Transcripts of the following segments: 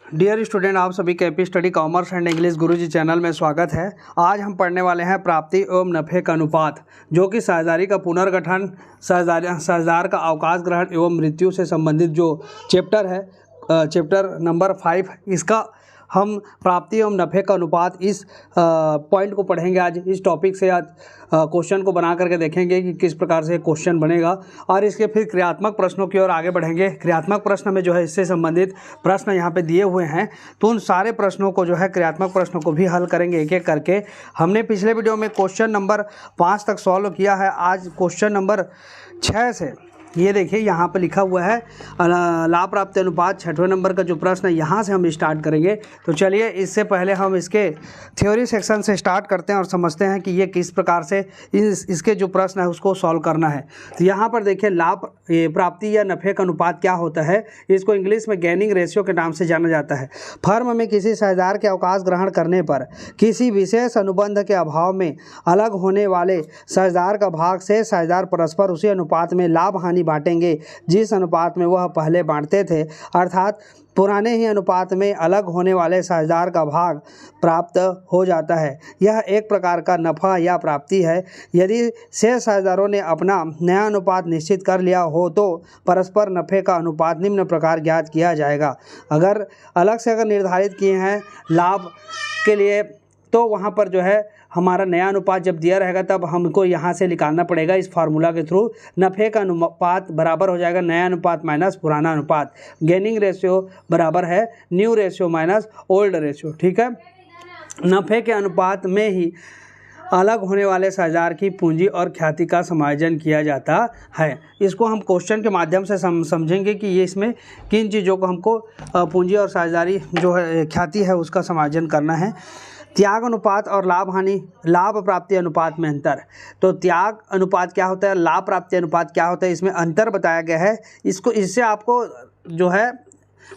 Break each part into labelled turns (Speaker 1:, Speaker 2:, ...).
Speaker 1: Dear student, आप सभी के AP study commerce and English Guruji channel में स्वागत है। आज हम पढ़ने वाले हैं प्राप्ति एवं नफ़े का अनुपात, जो कि साझेदारी का पुनर्गठन, साझेदार का अवकाश ग्रहण एवं मृत्यु से संबंधित जो चैप्टर है, चैप्टर नंबर 5, इसका हम प्राप्ति एवं नफ़े का अनुपात इस पॉइंट को पढ़ेंगे। आज इस टॉपिक से आज क्वेश्चन को बना करके देखेंगे कि किस प्रकार से क्वेश्चन बनेगा और इसके फिर क्रियात्मक प्रश्नों की ओर आगे बढ़ेंगे। क्रियात्मक प्रश्न में जो है इससे संबंधित प्रश्न यहाँ पे दिए हुए हैं, तो उन सारे प्रश्नों को जो है क्रियात्मक प्रश्नों को भी हल करेंगे एक एक करके। हमने पिछले वीडियो में क्वेश्चन नंबर 5 तक सॉल्व किया है। आज क्वेश्चन नंबर 6 से ये देखिए यहाँ पर लिखा हुआ है लाभ प्राप्ति अनुपात, 6वें नंबर का जो प्रश्न है यहाँ से हम स्टार्ट करेंगे। तो चलिए इससे पहले हम इसके थ्योरी सेक्शन से स्टार्ट करते हैं और समझते हैं कि ये किस प्रकार से इसके जो प्रश्न है उसको सॉल्व करना है। तो यहाँ पर देखिए लाभ प्राप्ति या नफ़े का अनुपात क्या होता है, इसको इंग्लिश में गेनिंग रेशियो के नाम से जाना जाता है। फर्म में किसी साझेदार के अवकाश ग्रहण करने पर किसी विशेष अनुबंध के अभाव में अलग होने वाले साझेदार का भाग से साझेदार परस्पर उसी अनुपात में लाभ हानि बांटेंगे जिस अनुपात में वह पहले बांटते थे, अर्थात पुराने ही अनुपात में अलग होने वाले साझेदार का भाग प्राप्त हो जाता है। यह एक प्रकार का नफ़ा या प्राप्ति है। यदि शेष साझेदारों ने अपना नया अनुपात निश्चित कर लिया हो तो परस्पर नफ़े का अनुपात निम्न प्रकार ज्ञात किया जाएगा। अगर अलग से निर्धारित किए हैं लाभ के लिए, तो वहाँ पर जो है हमारा नया अनुपात जब दिया रहेगा तब हमको यहाँ से निकालना पड़ेगा इस फार्मूला के थ्रू। नफ़े का अनुपात बराबर हो जाएगा नया अनुपात माइनस पुराना अनुपात। गेनिंग रेशियो बराबर है new ratio minus old ratio. ठीक है, नफ़े के अनुपात में ही अलग होने वाले साझेदार की पूंजी और ख्याति का समायोजन किया जाता है। इसको हम क्वेश्चन के माध्यम से समझेंगे कि ये इसमें किन चीज़ों को हमको पूंजी और साझेदारी जो है ख्याति है उसका समायोजन करना है। त्याग अनुपात और लाभ हानि, लाभ प्राप्ति अनुपात में अंतर। तो त्याग अनुपात क्या होता है, लाभ प्राप्ति अनुपात क्या होता है, इसमें अंतर बताया गया है। इससे आपको जो है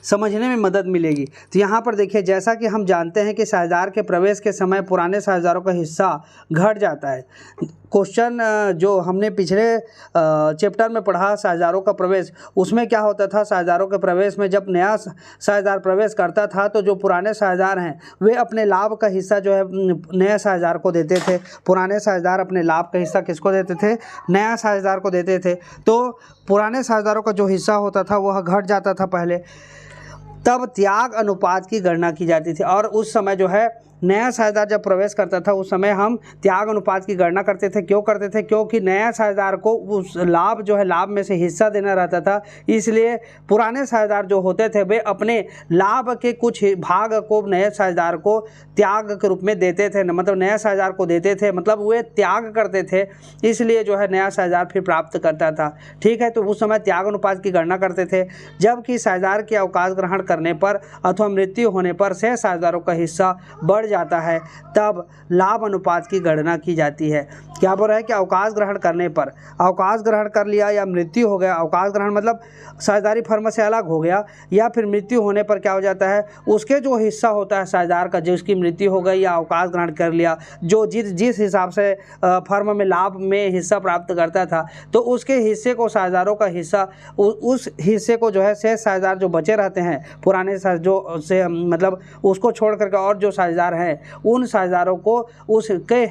Speaker 1: समझने में मदद मिलेगी। तो यहाँ पर देखिए, जैसा कि हम जानते हैं कि साझेदार के प्रवेश के समय पुराने साझेदारों का हिस्सा घट जाता है। क्वेश्चन जो हमने पिछले चैप्टर में पढ़ा साझेदारों का प्रवेश, उसमें क्या होता था, साझेदारों के प्रवेश में जब नया साझेदार प्रवेश करता था तो जो पुराने साझेदार हैं वे अपने लाभ का हिस्सा जो है नए साझेदार को देते थे। पुराने साझेदार अपने लाभ का हिस्सा किसको देते थे, नया साझेदार को देते थे। तो पुराने साझेदारों का जो हिस्सा होता था वह घट जाता था पहले, तब त्याग अनुपात की गणना की जाती थी। और उस समय जो है नया साझेदार जब प्रवेश करता था उस समय हम त्याग अनुपात की गणना करते थे। क्यों करते थे, क्योंकि नया साझेदार को उस लाभ जो है लाभ में से हिस्सा देना रहता था। इसलिए पुराने साझेदार जो होते थे वे अपने लाभ के कुछ भाग को नए साझेदार को त्याग के रूप में देते थे, मतलब नया साझेदार को देते थे, मतलब वे त्याग करते थे, इसलिए जो है नया साझेदार फिर प्राप्त करता था। ठीक है, तो उस समय त्याग अनुपात की गणना करते थे। जबकि साझेदार के अवकाश ग्रहण करने पर अथवा मृत्यु होने पर शेष साझेदारों का हिस्सा बढ़ जाता है, तब लाभ अनुपात की गणना की जाती है। क्या बोल रहा है कि अवकाश ग्रहण करने पर, अवकाश ग्रहण कर लिया या मृत्यु हो गया, अवकाश ग्रहण मतलब साझेदारी फर्म से अलग हो गया, या फिर मृत्यु होने पर क्या हो जाता है, उसके जो हिस्सा होता है साझेदार का, जिसकी मृत्यु हो गई या अवकाश ग्रहण कर लिया, जो जिस हिसाब से फर्म में लाभ में हिस्सा प्राप्त करता था, तो उसके हिस्से को साझेदारों का हिस्सा, उस हिस्से को जो है शेष साझेदार जो बचे रहते हैं पुराने जो से मतलब उसको छोड़ करके और जो साझेदार हैं उन साझेदारों को उसके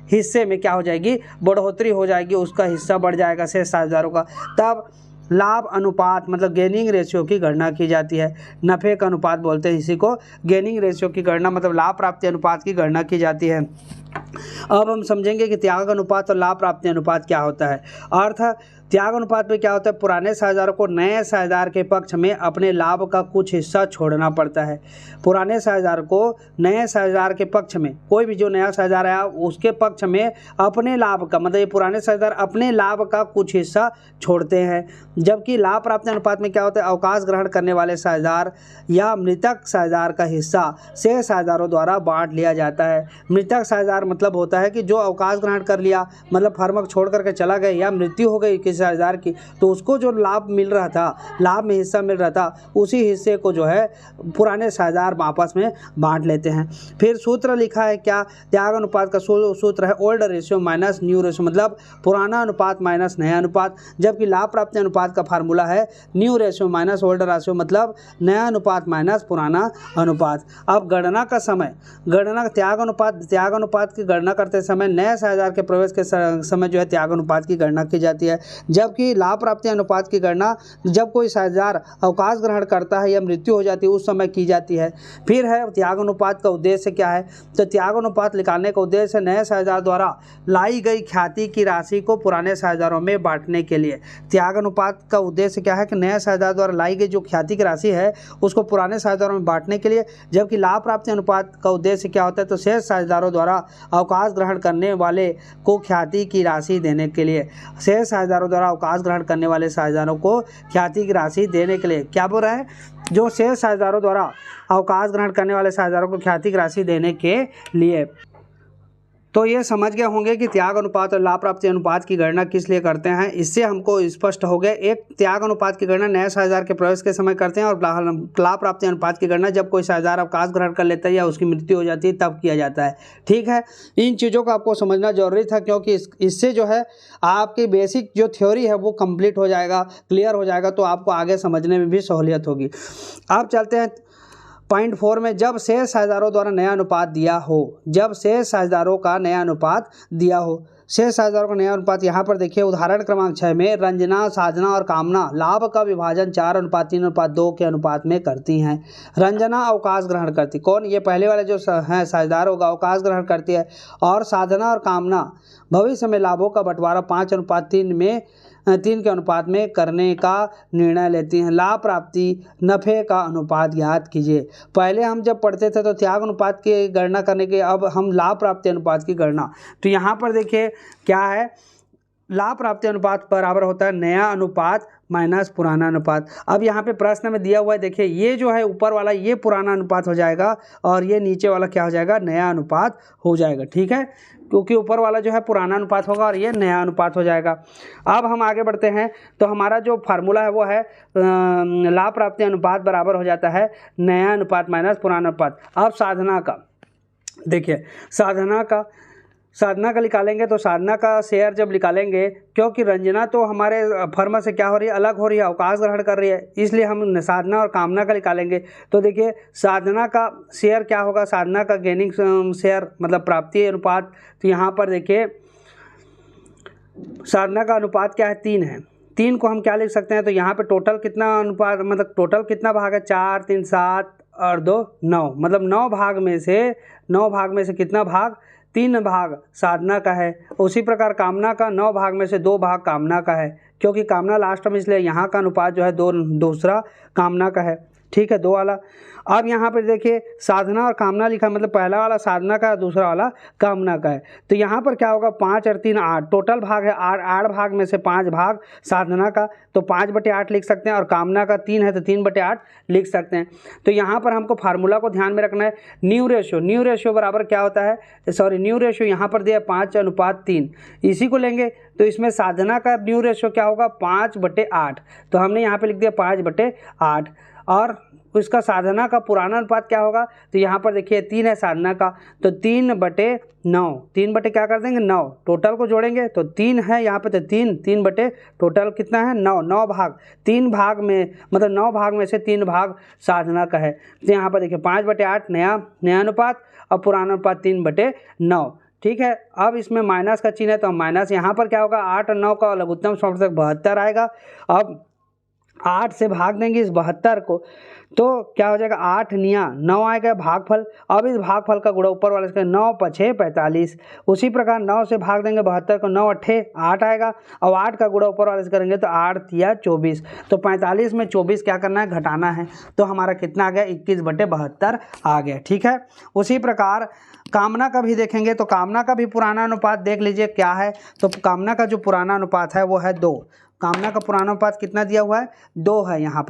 Speaker 1: हिस्से में क्या हो जाएगी, बढ़ोतरी हो जाएगी, उसका हिस्सा बढ़ जाएगा शेष साझेदारों का। तब लाभ अनुपात मतलब गेनिंग रेशियो की गणना की जाती है। नफ़े का अनुपात बोलते हैं इसी को, गेनिंग रेशियो की गणना मतलब लाभ प्राप्ति अनुपात की गणना की जाती है। अब हम समझेंगे कि त्याग अनुपात और लाभ प्राप्ति अनुपात क्या होता है। अर्थ, त्याग अनुपात में क्या होता है, पुराने साझेदार को नए साझेदार के पक्ष में अपने लाभ का कुछ हिस्सा छोड़ना पड़ता है। पुराने साझेदार को नए साझेदार के पक्ष में, कोई भी जो नया साझेदार आया उसके पक्ष में अपने लाभ का, मतलब ये पुराने साझेदार अपने लाभ का कुछ हिस्सा छोड़ते हैं। जबकि लाभ प्राप्ति अनुपात में क्या होता है, अवकाश ग्रहण करने वाले साझेदार या मृतक साझेदार का हिस्सा शेष साझेदारों द्वारा बांट लिया जाता है। मृतक साझेदार मतलब होता है कि जो अवकाश ग्रहण कर लिया, मतलब फर्म छोड़ करके चला गया या मृत्यु हो गई किसी साझेदार की, तो उसको जो लाभ मिल रहा था, लाभ में हिस्सा मिल रहा था, उसी हिस्से को जो है पुराने साझेदार आपस में बांट लेते हैं। फिर सूत्र लिखा है क्या, त्याग अनुपात का सूत्र है old ratio minus new ratio, मतलब पुराना अनुपात माइनस नया अनुपात, जबकि लाभ प्राप्ति अनुपात का फार्मूला है new ratio minus old ratio, मतलब नया अनुपात माइनस पुराना अनुपात। अब गणना का समय, गणना त्याग अनुपात की गणना करते समय नए साझेदार के प्रवेश के समय जो है त्याग अनुपात की गणना की जाती है, जबकि लाभ प्राप्ति अनुपात की गणना जब कोई साझेदार अवकाश ग्रहण करता है या मृत्यु हो जाती है उस समय की जाती है। फिर है त्याग अनुपात का उद्देश्य क्या है, तो त्याग अनुपात निकालने का उद्देश्य नए साझेदार द्वारा लाई गई ख्याति की राशि को पुराने साझेदारों में बांटने के लिए। त्याग अनुपात का उद्देश्य क्या है कि नए साझेदार द्वारा लाई गई जो ख्याति की राशि है उसको पुराने साझेदारों में बांटने के लिए, जबकि लाभ प्राप्ति अनुपात का उद्देश्य क्या होता है, तो शेष साझेदारों द्वारा अवकाश ग्रहण करने वाले को ख्याति की राशि देने के लिए। शेष साझेदारों द्वारा अवकाश ग्रहण करने वाले साझेदारों को ख्याति की राशि देने के लिए क्या बोल रहा है, जो शेष साझेदारों द्वारा अवकाश ग्रहण करने वाले साझेदारों को ख्याति की राशि देने के लिए। तो ये समझ गए होंगे कि त्याग अनुपात और लाभ प्राप्ति अनुपात की गणना किस लिए करते हैं। इससे हमको स्पष्ट हो गया, एक त्याग अनुपात की गणना नए साझेदार के प्रवेश के समय करते हैं और लाभ प्राप्ति अनुपात की गणना जब कोई साझेदार अवकाश ग्रहण कर लेता है या उसकी मृत्यु हो जाती है तब किया जाता है। ठीक है, इन चीज़ों को आपको समझना जरूरी था, क्योंकि इससे जो है आपकी बेसिक जो थ्योरी है वो कंप्लीट हो जाएगा, क्लियर हो जाएगा, तो आपको आगे समझने में भी सहूलियत होगी। अब चलते हैं पॉइंट 4 में, जब शेष साझेदारों द्वारा नया अनुपात दिया हो, जब शेष साझेदारों का नया अनुपात दिया हो। शेष साझेदारों का नया अनुपात यहाँ पर देखिए उदाहरण क्रमांक 6 में रंजना, साधना और कामना लाभ का विभाजन 4:3:2 के अनुपात में करती हैं। रंजना अवकाश ग्रहण करती, कौन, ये पहले वाले जो हैं साझेदार होगा अवकाश ग्रहण करती है, और साधना और कामना भविष्य में लाभों का बंटवारा 5:3 के अनुपात में करने का निर्णय लेती हैं। लाभ प्राप्ति नफे का अनुपात ज्ञात कीजिए। पहले हम जब पढ़ते थे तो त्याग अनुपात की गणना करने के, अब हम लाभ प्राप्ति अनुपात की गणना। तो यहाँ पर देखिए क्या है, लाभ प्राप्ति अनुपात बराबर होता है नया अनुपात माइनस पुराना अनुपात। अब यहाँ पे प्रश्न में दिया हुआ है, देखिए ये जो है ऊपर वाला ये पुराना अनुपात हो जाएगा और ये नीचे वाला क्या हो जाएगा, नया अनुपात हो जाएगा। ठीक है, क्योंकि ऊपर वाला जो है पुराना अनुपात होगा और ये नया अनुपात हो जाएगा। अब हम आगे बढ़ते हैं, तो हमारा जो फार्मूला है वो है लाभ प्राप्ति अनुपात बराबर हो जाता है नया अनुपात माइनस पुराना अनुपात। अब साधना का देखिए, साधना का निकालेंगे, तो साधना का शेयर जब निकालेंगे, क्योंकि रंजना तो हमारे फर्म से क्या हो रही है, अलग हो रही है, अवकाश ग्रहण कर रही है, इसलिए हम साधना और कामना का निकालेंगे। तो देखिए साधना का शेयर क्या होगा, साधना का गेनिंग शेयर मतलब प्राप्ति अनुपात। तो यहाँ पर देखिए साधना का अनुपात क्या है, 3 है। 3 को हम क्या लिख सकते हैं, तो यहाँ पे टोटल कितना अनुपात, मतलब टोटल कितना भाग है, 4, 3, 7 और 2 9, मतलब 9 भाग में से कितना भाग, 3 भाग साधना का है। उसी प्रकार कामना का 9 भाग में से 2 भाग कामना का है, क्योंकि कामना लास्ट में, इसलिए यहाँ का अनुपात जो है दूसरा कामना का है। ठीक है, 2 वाला। अब यहाँ पर देखिए साधना और कामना लिखा, मतलब पहला वाला साधना का, दूसरा वाला कामना का है। तो यहाँ पर क्या होगा, 5 और 3 8, टोटल भाग है 8 भाग में से 5 भाग साधना का, तो 5/8 लिख सकते हैं, और कामना का 3 है तो 3/8 लिख सकते हैं। तो यहाँ पर हमको फार्मूला को ध्यान में रखना है, न्यू रेशियो बराबर क्या होता है, न्यू रेशियो यहाँ पर दिया 5:3, इसी को लेंगे तो इसमें साधना का न्यू रेशियो क्या होगा, 5/8, तो हमने यहाँ पर लिख दिया 5/8। और उसका साधना का पुराना अनुपात क्या होगा, तो यहाँ पर देखिए 3 है साधना का, तो 3/9, 3 बटे क्या कर देंगे 9, टोटल को जोड़ेंगे तो 3 है यहाँ पे, तो 3 बटे टोटल कितना है 9 भाग, 3 भाग में, मतलब 9 भाग में से 3 भाग साधना का है। तो यहाँ पर देखिए 5/8 नया अनुपात और पुराना अनुपात 3/9। ठीक है, अब इसमें माइनस का चिन्ह है, तो माइनस यहाँ पर क्या होगा, 8 और 9 का लघुत्तम समवर्धक 72 आएगा। अब 8 से भाग देंगे इस 72 को, तो क्या हो जाएगा, 8 निया 9 आएगा भागफल। अब इस भागफल का गुणा ऊपर वाले से 9 5 45, उसी प्रकार 9 से भाग देंगे 72 को, 9 8 8 आएगा, और 8 का गुणा ऊपर वाले से करेंगे तो 8 तिया 24, तो 45 में 24 क्या करना है, घटाना है, तो हमारा कितना आ गया, 21/72 आ गया। ठीक है, उसी प्रकार कामना का भी देखेंगे, तो कामना का भी पुराना अनुपात देख लीजिए क्या है, तो कामना का जो पुराना अनुपात है वो है 2। कामना का पुराणानुपात कितना दिया हुआ है 2 है। यहाँ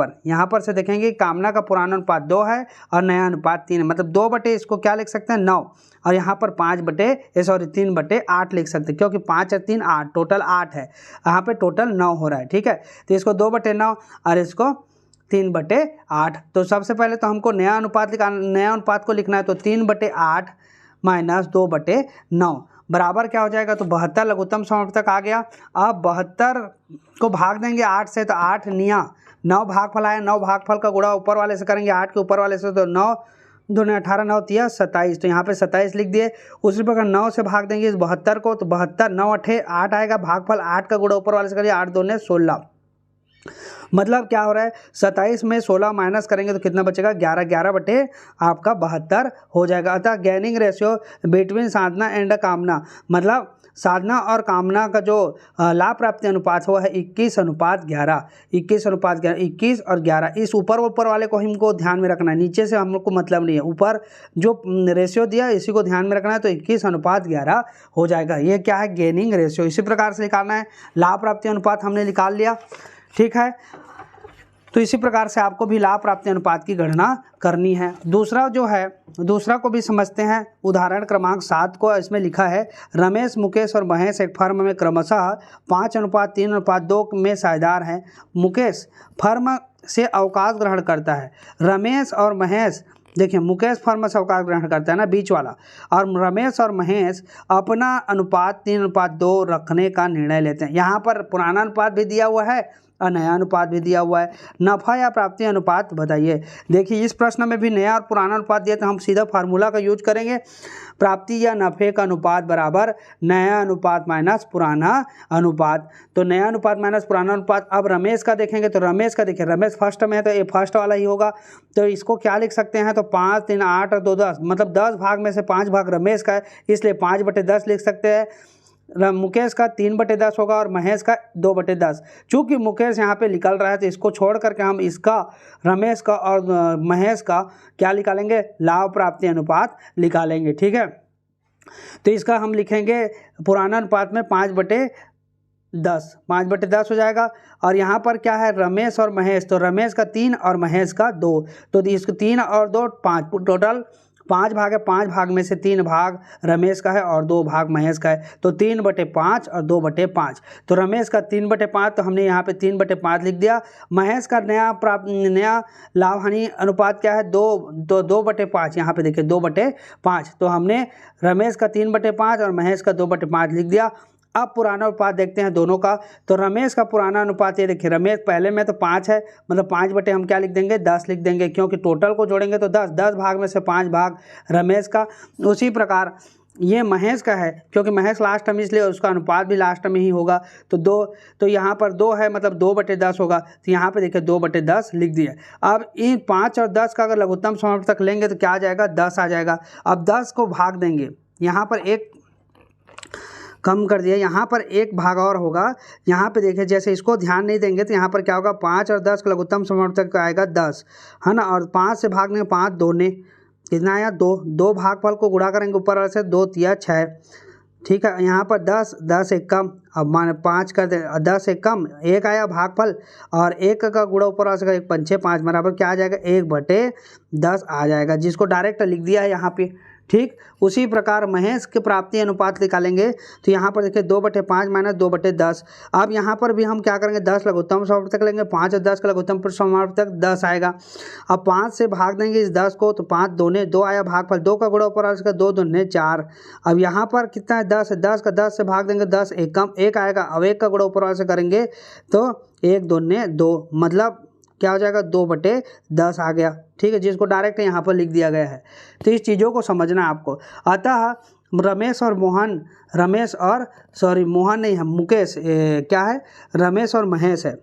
Speaker 1: पर से देखेंगे कामना का पुराणानुपात 2 है और नया अनुपात 3 है, मतलब 2 बटे इसको क्या लिख सकते हैं 9, और यहाँ पर 3/8 लिख सकते हैं, क्योंकि 5 और 3 8, टोटल 8 है, यहाँ पे टोटल 9 हो रहा है। ठीक है, तो इसको 2/9 और इसको 3/8। तो सबसे पहले तो हमको नया अनुपात को लिखना है, तो 3/8 माइनस 2/9 बराबर क्या हो जाएगा, तो 72 लघुत्तम समावर्तक आ गया। अब 72 को भाग देंगे 8 से, तो 8 निया 9 भागफल आया, 9 भागफल का गुणा ऊपर वाले से करेंगे 8 के ऊपर वाले से, तो 9 दूने 18, 9 तिया 27, तो यहाँ पे 27 लिख दिए। उसी प्रकार 9 से भाग देंगे इस 72 को, तो 72 9 8 8 आएगा, भागफल 8 का गुणा ऊपर वाले से करिए, 8 दूने 16, मतलब क्या हो रहा है 27 में 16 माइनस करेंगे तो कितना बचेगा 11, 11 बटे आपका 72 हो जाएगा। अतः गैनिंग रेशियो बिटवीन साधना एंड कामना, मतलब साधना और कामना का जो लाभ प्राप्ति अनुपात हुआ है 21:11, 21:11, 21 और 11। इस ऊपर वाले को हमको ध्यान में रखना है, नीचे से हम लोग को मतलब नहीं है, ऊपर जो रेशियो दिया है इसी को ध्यान में रखना है, तो 21:11 हो जाएगा। ये क्या है गेनिंग रेशियो, इसी प्रकार से निकालना है। लाभ प्राप्ति अनुपात हमने निकाल लिया, ठीक है, तो इसी प्रकार से आपको भी लाभ प्राप्ति अनुपात की गणना करनी है। दूसरा को भी समझते हैं। उदाहरण क्रमांक 7 को इसमें लिखा है, रमेश, मुकेश और महेश एक फर्म में क्रमशः 5:3:2 में साझेदार हैं। मुकेश फर्म से अवकाश ग्रहण करता है। रमेश और महेश, देखिए मुकेश फर्म से अवकाश ग्रहण करता है ना, बीच वाला, और रमेश और महेश अपना अनुपात 3:2 रखने का निर्णय लेते हैं। यहाँ पर पुराना अनुपात भी दिया हुआ है और नया अनुपात भी दिया हुआ है। नफा या प्राप्ति अनुपात बताइए। देखिए इस प्रश्न में भी नया और पुराना अनुपात दिया, तो हम सीधा फार्मूला का यूज करेंगे, प्राप्ति या नफे का अनुपात बराबर नया अनुपात माइनस पुराना अनुपात। तो नया अनुपात माइनस पुराना अनुपात। अब रमेश का देखेंगे, तो रमेश का देखिए, रमेश फर्स्ट में है तो ये फर्स्ट वाला ही होगा, तो इसको क्या लिख सकते हैं, तो 5, 3, 8 और 2 10, मतलब 10 भाग में से 5 भाग रमेश का है, इसलिए 5/10 लिख सकते हैं। मुकेश का 3/10 होगा और महेश का 2/10। चूँकि मुकेश यहाँ पे निकल रहा है तो इसको छोड़ करके हम इसका, रमेश का और महेश का क्या निकालेंगे, लाभ प्राप्ति अनुपात निकालेंगे। ठीक है, तो इसका हम लिखेंगे पुराना अनुपात में 5/10 हो जाएगा। और यहाँ पर क्या है रमेश और महेश, तो रमेश का 3 और महेश का 2, तो इसको 3 और 2 5, टोटल 5 भाग है, 5 भाग में से 3 भाग रमेश का है और 2 भाग महेश का है, तो 3/5 और 2/5। तो रमेश का 3/5, तो हमने यहाँ पे 3/5 लिख दिया। महेश का नया लाभ हानि अनुपात क्या है 2/5, यहाँ पे देखिए 2/5, तो हमने रमेश का 3/5 और महेश का 2/5 लिख दिया। अब पुराना अनुपात देखते हैं दोनों का, तो रमेश का पुराना अनुपात ये देखिए, रमेश पहले में तो 5 है, मतलब 5 हम क्या लिख देंगे 10 लिख देंगे, क्योंकि टोटल को जोड़ेंगे तो 10 भाग में से 5 भाग रमेश का। उसी प्रकार ये महेश का है, क्योंकि महेश लास्ट में इसलिए उसका अनुपात भी लास्ट में ही होगा, तो 2, तो यहाँ पर 2 है, मतलब 2/10 होगा, तो यहाँ पे देखिए 2/10 लिख दिया। अब इन 5 और 10 का अगर लघुत्तम समावर्तक लेंगे तो क्या आ जाएगा 10 आ जाएगा। अब 10 को भाग देंगे, यहाँ पर एक कम कर दिया, यहाँ पर एक भाग और होगा। यहाँ पे देखिए जैसे इसको ध्यान नहीं देंगे तो यहाँ पर क्या होगा 5 और 10 का लघुत्तम समावर्तक आएगा 10, है ना, और 5 से भाग देंगे, 5 दूने कितना आया 2 भागफल को गुणा करेंगे ऊपर वाले से, 2 तिया 6, ठीक है। यहाँ पर 10 एक कम, अब मान 5 कर दे, 10 एक कम 1 आया भागफल, और 1 का गुणा ऊपर वाले से 1 पंचे 5 बराबर क्या आ जाएगा 1/10 आ जाएगा, जिसको डायरेक्ट लिख दिया है यहाँ पे। ठीक, उसी प्रकार महेश के प्राप्ति अनुपात निकालेंगे, तो यहाँ पर देखिए 2/5 माइनस 2/10। अब यहाँ पर भी हम क्या करेंगे 10 लघुत्तम समावर्तक लेंगे, 5 और 10 का लघुत्तम समावर्तक 10 आएगा। अब 5 से भाग देंगे इस 10 को, तो 5 दूने 2 आया भागफल, 2 का गुणा ऊपर वाले का 2 दूने 4। अब यहाँ पर कितना है 10 है, 10 का 10 से भाग देंगे 10 एक कम 1 आएगा, अब 1 का गुणा ऊपर वाले से करेंगे तो 1 दूने 2, मतलब क्या हो जाएगा 2/10 आ गया। ठीक है, जिसको डायरेक्ट यहाँ पर लिख दिया गया है। तो इस चीज़ों को समझना है आपको। अतः मोहन नहीं है, मुकेश क्या है रमेश और महेश है,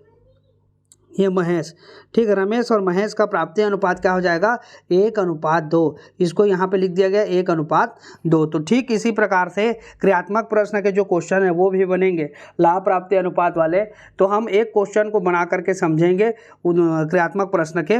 Speaker 1: ये महेश, ठीक है। रमेश और महेश का प्राप्ति अनुपात क्या हो जाएगा 1:2, इसको यहाँ पे लिख दिया गया 1:2। तो ठीक इसी प्रकार से क्रियात्मक प्रश्न के जो क्वेश्चन है वो भी बनेंगे लाभ प्राप्ति अनुपात वाले। तो हम एक क्वेश्चन को बना करके समझेंगे क्रियात्मक प्रश्न के।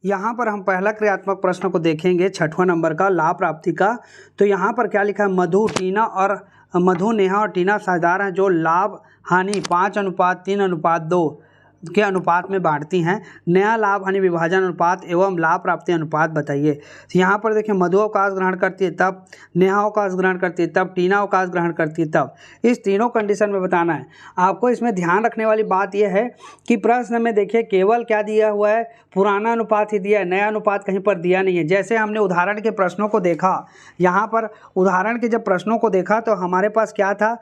Speaker 1: यहाँ पर हम पहला क्रियात्मक प्रश्न को देखेंगे 6वां नंबर का लाभ प्राप्ति का। तो यहाँ पर क्या लिखा है, मधु, टीना और मधु, नेहा और टीना साझेदार हैं जो लाभ हानि 5:3:2 के अनुपात में बांटती हैं। नया लाभ हानि विभाजन अनुपात एवं लाभ प्राप्ति अनुपात बताइए। तो यहाँ पर देखिए, मधु अवकाश ग्रहण करती है तब, नेहा अवकाश ग्रहण करती है तब, टीना अवकाश ग्रहण करती है तब। इस तीनों कंडीशन में बताना है आपको। इसमें ध्यान रखने वाली बात यह है कि प्रश्न में देखिए केवल क्या दिया हुआ है, पुराना अनुपात ही दिया है, नया अनुपात कहीं पर दिया नहीं है। जैसे हमने उदाहरण के प्रश्नों को देखा, यहाँ पर उदाहरण के जब प्रश्नों को देखा तो हमारे पास क्या था,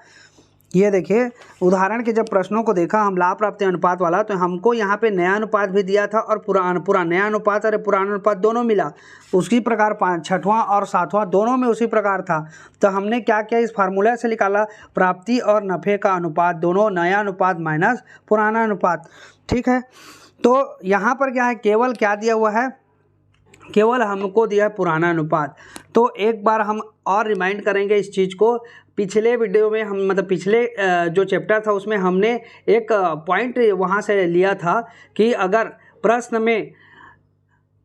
Speaker 1: ये देखिए उदाहरण के जब प्रश्नों को देखा हम लाभ प्राप्ति अनुपात वाला, तो हमको यहाँ पे नया अनुपात भी दिया था और पुराना नया अनुपात और पुराना अनुपात दोनों मिला। उसी प्रकार 6वां और 7वां दोनों में उसी प्रकार था। तो हमने क्या किया, इस फार्मूला से निकाला प्राप्ति और नफ़े का अनुपात दोनों, नया अनुपात माइनस पुराना अनुपात। ठीक है, तो यहाँ पर क्या है, केवल क्या दिया हुआ है, केवल हमको दिया है पुराना अनुपात। तो एक बार हम और रिमाइंड करेंगे इस चीज़ को। पिछले वीडियो में हम मतलब पिछले जो चैप्टर था उसमें हमने एक पॉइंट वहाँ से लिया था कि अगर प्रश्न में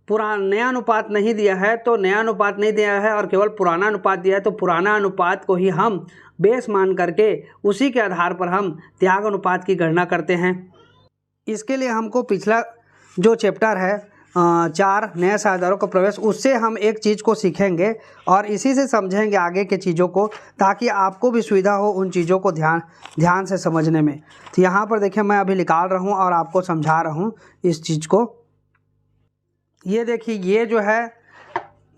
Speaker 1: नया अनुपात नहीं दिया है तो नया अनुपात नहीं दिया है और केवल पुराना अनुपात दिया है तो पुराना अनुपात को ही हम बेस मान करके उसी के आधार पर हम त्याग अनुपात की गणना करते हैं। इसके लिए हमको पिछला जो चैप्टर है 4 नए साझेदारों का प्रवेश, उससे हम एक चीज़ को सीखेंगे और इसी से समझेंगे आगे के चीज़ों को, ताकि आपको भी सुविधा हो उन चीज़ों को ध्यान से समझने में। तो यहाँ पर देखिए मैं अभी निकाल रहा हूँ और आपको समझा रहा हूँ इस चीज़ को। ये देखिए, ये जो है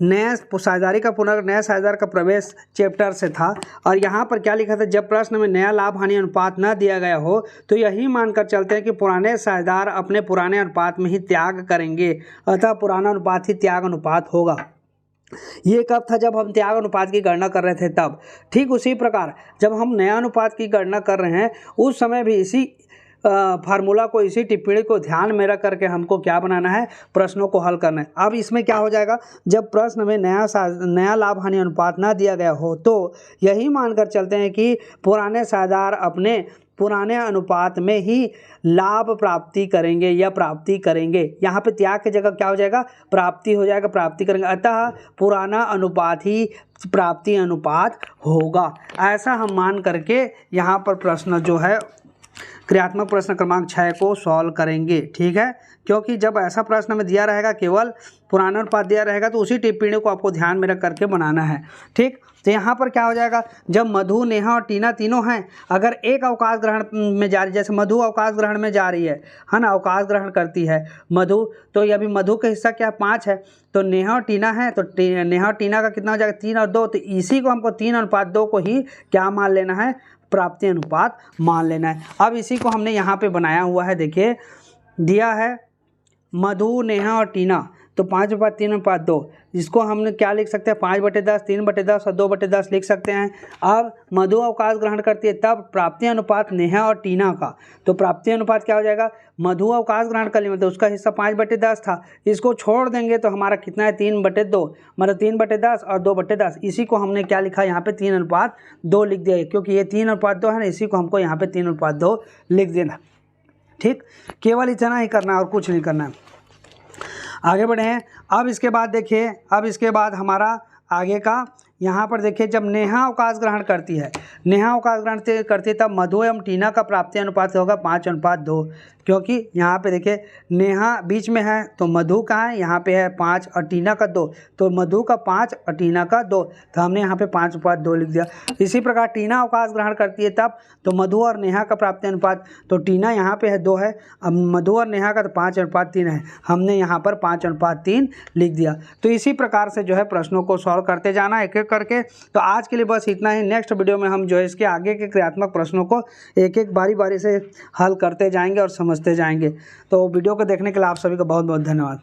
Speaker 1: नए साझेदारी का पुनर्गठन, नया साझेदार का प्रवेश चैप्टर से था और यहाँ पर क्या लिखा था, जब प्रश्न में नया लाभ हानि अनुपात न दिया गया हो तो यही मानकर चलते हैं कि पुराने साझेदार अपने पुराने अनुपात में ही त्याग करेंगे, अतः पुराना अनुपात ही त्याग अनुपात होगा। ये कब था, जब हम त्याग अनुपात की गणना कर रहे थे तब। ठीक उसी प्रकार जब हम नया अनुपात की गणना कर रहे हैं उस समय भी इसी फार्मूला को, इसी टिप्पणी को ध्यान में रख करके हमको क्या बनाना है, प्रश्नों को हल करना है। अब इसमें क्या हो जाएगा, जब प्रश्न में नया लाभ हानि अनुपात ना दिया गया हो तो यही मानकर चलते हैं कि पुराने साझेदार अपने पुराने अनुपात में ही लाभ प्राप्ति करेंगे या प्राप्ति करेंगे। यहाँ पे त्याग की जगह क्या हो जाएगा, प्राप्ति हो जाएगा, प्राप्ति करेंगे, अतः पुराना अनुपात ही प्राप्ति अनुपात होगा। ऐसा हम मान करके यहाँ पर प्रश्न जो है क्रियात्मक प्रश्न क्रमांक 6 को सॉल्व करेंगे। ठीक है, क्योंकि जब ऐसा प्रश्न में दिया रहेगा, केवल पुराना अनुपात दिया रहेगा, तो उसी टिप्पणी को आपको ध्यान में रख करके बनाना है। ठीक, तो यहाँ पर क्या हो जाएगा, जब मधु, नेहा और टीना तीनों हैं, अगर एक अवकाश ग्रहण में जा रही, जैसे मधु अवकाश ग्रहण में जा रही है ना, अवकाश ग्रहण करती है मधु, तो ये अभी मधु का हिस्सा क्या है, 5 है, तो नेहा और टीना है, तो नेहा और टीना का कितना हो जाएगा, 3 और 2, तो इसी को हमको 3:2 को ही क्या मान लेना है, प्राप्ति अनुपात मान लेना है। अब इसी को हमने यहाँ पे बनाया हुआ है, देखिए दिया है मधु, नेहा और टीना, तो 5:3:2, इसको हमने क्या लिख सकते हैं, 5/10, 3/10 और 2/10 लिख सकते हैं। अब मधु अवकाश ग्रहण करती है तब प्राप्ति अनुपात नेहा और टीना का, तो प्राप्ति अनुपात क्या हो जाएगा, मधु अवकाश ग्रहण कर ली मतलब उसका हिस्सा 5/10 था, इसको छोड़ देंगे तो हमारा कितना है, 3/2, मतलब 3/10 और 2/10, इसी को हमने क्या लिखा यहाँ पे 3:2 लिख दिया, क्योंकि ये 3:2 है ना, इसी को हमको यहाँ पे 3:2 लिख देना। ठीक, केवल इतना ही करना है और कुछ नहीं करना है। आगे बढ़े हैं। अब इसके बाद देखिए, अब इसके बाद हमारा आगे का यहाँ पर देखिए, जब नेहा अवकाश ग्रहण करती है, नेहा अवकाश ग्रहण करती है तब मधु एवं टीना का प्राप्ति अनुपात होगा 5:2, क्योंकि यहाँ पे देखिए नेहा बीच में है तो मधु का है, यहाँ पे है 5 और टीना का 2, तो मधु का 5 और टीना का 2, तो हमने यहाँ पे 5:2 लिख दिया। इसी प्रकार टीना अवकाश ग्रहण करती है तब, तो मधु और नेहा का प्राप्ति अनुपात, तो टीना यहाँ पे है 2 है, अब मधु और नेहा का तो 5:3 है, हमने यहाँ पर 5:3 लिख दिया। तो इसी प्रकार से जो है प्रश्नों को सॉल्व करते जाना एक एक करके। तो आज के लिए बस इतना ही। नेक्स्ट वीडियो में हम जो है इसके आगे के क्रियात्मक प्रश्नों को एक एक बारी बारी से हल करते जाएंगे और समझते जाएंगे। तो वीडियो को देखने के लिए आप सभी का बहुत बहुत धन्यवाद।